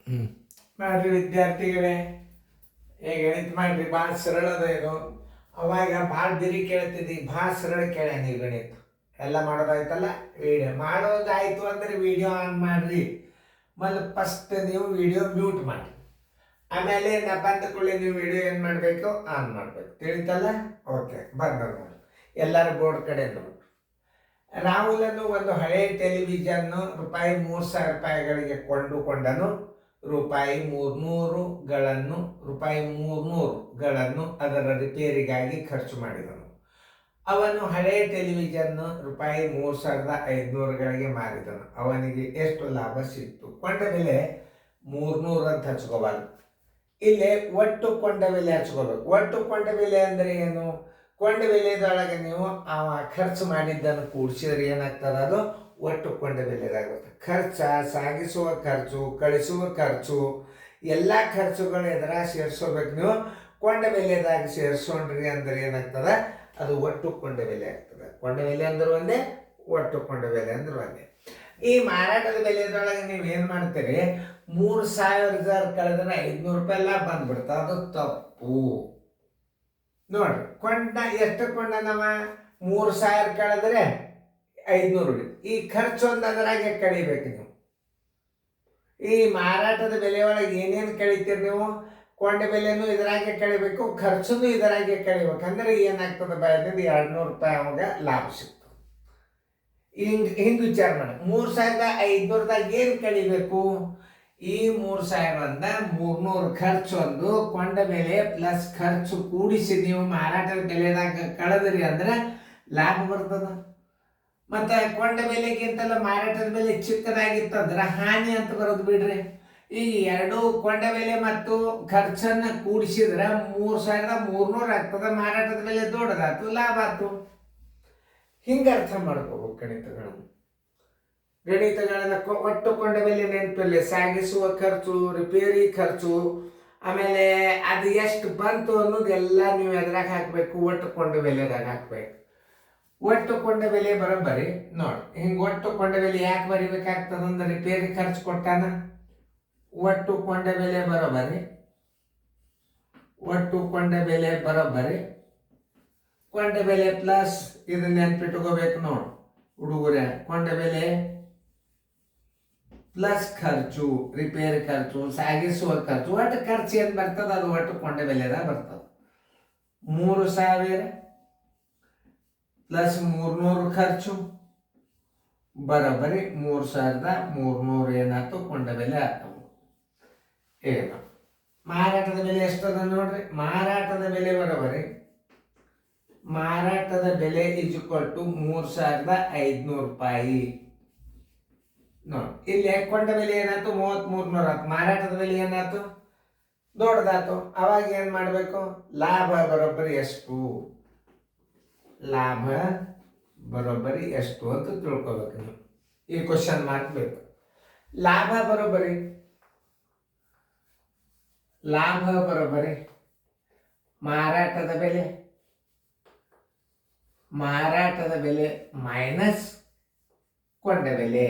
ಹ್ಞೂ ಮಾಡಿರಿ ವಿದ್ಯಾರ್ಥಿಗಳೇ, ಈಗ ಗಣಿತ ಮಾಡಿರಿ. ಭಾಳ ಸರಳ ಅದ ಇದು. ಅವಾಗ ಭಾಳ ಬಿರಿ ಕೇಳ್ತಿದ್ದಿ, ಭಾಳ ಸರಳ ಕೇಳ ನೀವು ಗಣಿತ ಎಲ್ಲ ಮಾಡೋದಾಯ್ತಲ್ಲ. ವಿಡಿಯೋ ಮಾಡೋದಾಯ್ತು ಅಂದರೆ ವಿಡಿಯೋ ಆನ್ ಮಾಡಿರಿ. ಮೊದಲು ಫಸ್ಟ್ ನೀವು ವಿಡಿಯೋ ಮ್ಯೂಟ್ ಮಾಡಿ, ಆಮೇಲೆ ನಾ ಬಂದ ಕೂಡಲೇ ನೀವು ವಿಡಿಯೋ ಏನು ಮಾಡಬೇಕು, ಆನ್ ಮಾಡಬೇಕು. ತಿಳಿತಲ್ಲ? ಓಕೆ, ಬಂದ ನೋಡಿ. ಎಲ್ಲರೂ ಬೋರ್ಡ್ ಕಡೆ ನೋಡಿ. ರಾಹುಲನು ಒಂದು ಹಳೆಯ ಟೆಲಿವಿಷನ್ನು ರೂಪಾಯಿ 3,000 ಕೊಂಡುಕೊಂಡನು. ರೂಪಾಯಿ 300ಗಳನ್ನು ಅದರ ರಿಪೇರಿಗಾಗಿ ಖರ್ಚು ಮಾಡಿದನು. ಅವನು ಹಳೆಯ ಟೆಲಿವಿಷನ್ ರೂಪಾಯಿ 3,500 ಮಾರಿದನು. ಅವನಿಗೆ ಎಷ್ಟು ಲಾಭ ಸಿಕ್ತು? ಕೊಂಡ ಬೆಲೆ 300 ಅಂತ ಹಚ್ಕೋಬಾರ್ದು. ಇಲ್ಲಿ ಒಟ್ಟು ಕೊಂಡ ಬೆಲೆ ಹಚ್ಕೋಬೇಕು. ಒಟ್ಟು ಕೊಂಡ ಬೆಲೆ ಅಂದರೆ ಏನು? ಕೊಂಡ ಬೆಲೆದೊಳಗೆ ನೀವು ಖರ್ಚು ಮಾಡಿದ್ದನ್ನು ಕೂಡಿಸಿದ್ರೆ ಏನಾಗ್ತದೆ? ಅದು ಒಟ್ಟು ಕೊಂಡ ಬೆಲೆದಾಗುತ್ತೆ. ಸಾಗಿಸುವ ಖರ್ಚು, ಕಳಿಸುವ ಖರ್ಚು, ಎಲ್ಲ ಖರ್ಚುಗಳು ಎದುರ ಸೇರಿಸೋಬೇಕು. ನೀವು ಕೊಂಡ ಬೆಲೆದಾಗ ಸೇರಿಸ್ಕೊಂಡ್ರಿ ಅಂದ್ರೆ ಏನಾಗ್ತದೆ? ಅದು ಒಟ್ಟು ಕೊಂಡ ಬೆಲೆ ಆಗ್ತದೆ. ಕೊಂಡ ಬೆಲೆ ಅಂದ್ರೆ ಒಂದೇ, ಒಟ್ಟು ಕೊಂಡ ಬೆಲೆ ಅಂದ್ರೆ ಒಂದೇ. ಈ ಮಾರಾಟದ ಬೆಲೆದೊಳಗೆ ನೀವು ಏನು ಮಾಡ್ತೀರಿ? 3,000 ಕಳೆದ್ರೆ 500 ರೂಪಾಯಿ ಎಲ್ಲ ಬಂದ್ಬಿಡ್ತದೆ. ಅದು ತಪ್ಪು. ನೋಡ್ರಿ, ಎಷ್ಟು ಕೊಂಡನವ? 3,000 ಕಳೆದ್ರೆ 500. ಈ ಖರ್ಚು ಒಂದು ಅದರಾಗೆ ಕಳಿಬೇಕು ನೀವು. ಈ ಮಾರಾಟದ ಬೆಲೆ ಒಳಗೆ ಏನೇನು ಕಳಿತೀರಿ ನೀವು? ಕೊಂಡ ಬೆಲೆನೂ ಇದರಾಗೆ ಕಳಿಬೇಕು, ಖರ್ಚುನು ಇದರಾಗೆ ಕಳಿಬೇಕು. ಅಂದ್ರೆ ಏನಾಗ್ತದೆ? ಬಾಯ್ದು 200 ರೂಪಾಯಿ ಅವಾಗ ಲಾಭ ಸಿಗ್ತದೆ. ಹಿಂಗೆ ವಿಚಾರ ಮಾಡಿ. 3,500ದಾಗ ಏನು ಕಳಿಬೇಕು? ಈ 3,000ರಿಂದ 300 ಖರ್ಚು ಒಂದು, ಕೊಂಡ ಬೆಲೆ ಪ್ಲಸ್ ಖರ್ಚು ಕೂಡಿಸಿ ನೀವು ಮಾರಾಟದ ಬೆಲೆದಾಗ ಕಳೆದ್ರಿ ಅಂದ್ರೆ ಲಾಭ ಬರ್ತದ. ಮತ್ತು ಕೊಂಡ ಬೆಲೆಗಿಂತಲ್ಲ ಮಾರಾಟದ ಬೆಲೆ ಚಿಕ್ಕದಾಗಿತ್ತಂದ್ರೆ ಹಾನಿ ಅಂತ ಬರೋದು ಬಿಡ್ರಿ. ಈ ಎರಡು ಕೊಂಡ ಬೆಲೆ ಮತ್ತು ಖರ್ಚನ್ನು ಕೂಡಿಸಿದ್ರೆ 3,300 ಆಗ್ತದೆ. ಮಾರಾಟದ ಬೆಲೆ ದೊಡ್ಡದಾಯ್ತು, ಲಾಭ ಆಯ್ತು. ಹಿಂಗೆ ಅರ್ಥ ಮಾಡ್ಕೋಬೇಕು ಗಣಿತಗಳನ್ನ. ಒಟ್ಟು ಕೊಂಡ ಬೆಲೆ ನೆನಪಲ್ಲಿ ಸಾಗಿಸುವ ಖರ್ಚು, ರಿಪೇರಿ ಖರ್ಚು, ಆಮೇಲೆ ಅದು ಎಷ್ಟು ಬಂತು ಅನ್ನೋದೆಲ್ಲ ನೀವು ಎದ್ರಾಗ ಹಾಕಬೇಕು, ಒಟ್ಟು ಕೊಂಡ ಬೆಲೆದಾಗ ಹಾಕ್ಬೇಕು. ಒಟ್ಟು ಕೊಂಡ ಬೆಲೆ ಬರೋಬ್ಬರಿ ನೋಡಿ. ಹಿಂಗೆ ಒಟ್ಟು ಕೊಂಡ ಬೆಲೆ ಯಾಕೆ ಬರಿಬೇಕಾಗ್ತದಂದ್ರೆ ರಿಪೇರಿ ಖರ್ಚು ಕೊಟ್ಟಾನ. ಒಟ್ಟು ಕೊಂಡ ಬೆಲೆ ಬರೋಬ್ಬರಿ, ಒಟ್ಟು ಕೊಂಡ ಬೆಲೆ ಬರೋಬ್ಬರಿ ಕೊಂಡ ಬೆಲೆ ಪ್ಲಸ್ ಇದನ್ನ ನೆನ್ಪಿಟ್ಕೋಬೇಕು ನೋಡಿ ಹುಡುಗರೇ. ಕೊಂಡ ಬೆಲೆ ಪ್ಲಸ್ ಖರ್ಚು, ರಿಪೇರಿ ಖರ್ಚು, ಸಾಗಿಸುವ ಖರ್ಚು, ಒಟ್ಟು ಖರ್ಚು ಏನು ಬರ್ತದೆ ಅದು ಒಟ್ಟು ಕೊಂಡ ಬೆಲೆದಾಗ ಬರ್ತದೆ. 3,000 ಪ್ಲಸ್ 300 ಖರ್ಚು ಬರೋಬ್ಬರಿ 3,300 ಏನಾಯ್ತು? ಕೊಂಡ ಬೆಲೆ ಆಗ್ತವೆ. ಏನು ಮಾರಾಟದ ಬೆಲೆ ಎಷ್ಟದ ನೋಡ್ರಿ. ಮಾರಾಟದ ಬೆಲೆ ಬರೋಬ್ಬರಿ, ಮಾರಾಟದ ಬೆಲೆ = 3,500 ರೂಪಾಯಿ ನೋಡಿ. ಇಲ್ಲಿ ಕೊಂಡ ಬೆಲೆ ಏನಾಯ್ತು? 3,300 ಆಯ್ತು. ಮಾರಾಟದ ಬೆಲೆ ಏನಾಯ್ತು? ದೊಡ್ಡದಾಯ್ತು. ಅವಾಗ ಏನು ಮಾಡಬೇಕು? ಲಾಭ ಬರೋಬ್ಬರಿ ಎಷ್ಟು? ಲಾಭ ಬರೋಬ್ಬರಿ ಎಷ್ಟು ಅಂತ ತಿಳ್ಕೊಬೇಕು ನೀವು. ಈ ಕ್ವಶನ್ ಮಾರ್ಕ್ ಬೇಕು. ಲಾಭ ಬರೋಬ್ಬರಿ ಮಾರಾಟದ ಬೆಲೆ ಮೈನಸ್ ಕೊಂಡ ಬೆಲೆ.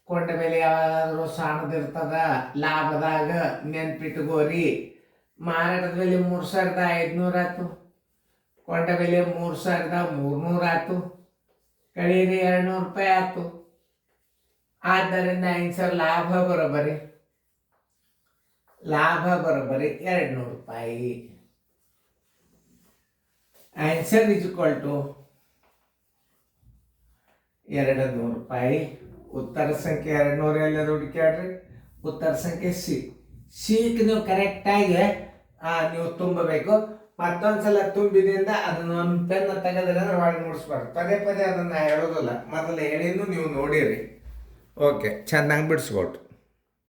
ಕೊಂಡ ಬೆಲೆ ಯಾವಾಗಾದ್ರೂ ಸಣ್ಣದಿರ್ತದ ಲಾಭದಾಗ, ನೆನ್ಪಿಟ್ಕೋರಿ. ಮಾರಾಟದ ಬೆಲೆ 3,500 ಆಯ್ತು, ಕೊಂಡ ಬೆಲೆ 3,300 ಆಯ್ತು, ಕಳೀರಿ 200 ರೂಪಾಯಿ ಆಯ್ತು. ಆದ್ದರಿಂದ ಆನ್ಸರ್ ಲಾಭ ಬರೋಬ್ಬರಿ 200 ರೂಪಾಯಿ. ಆನ್ಸರ್ = 200 ರೂಪಾಯಿ. ಉತ್ತರ ಸಂಖ್ಯೆ 200 ಎಲ್ಲರೂ ಹುಡುಕ್ಯಾಡ್ರಿ. ಉತ್ತರ ಸಂಖ್ಯೆ ಸಿಗೆ ನೀವು ಕರೆಕ್ಟಾಗಿ ನೀವು ತುಂಬಬೇಕು. ಮತ್ತೊಂದ್ಸಲ ತುಂಬಿದಿಂದ ಅದನ್ನ ಒಂದು ಪೆನ್ ತೆಗೆದ್ರೆ ಒಳಗೆ ಮುಡಿಸ್ಬಾರ್ದು. ಪದೇ ಅದನ್ನು ಹೇಳೋದಿಲ್ಲ, ಮೊದಲು ಹೇಳಿನೂ ನೀವು ನೋಡಿರಿ. ಓಕೆ, ಚೆನ್ನಾಗಿ ಬಿಡಿಸ್ಕೊಟ್ಟು.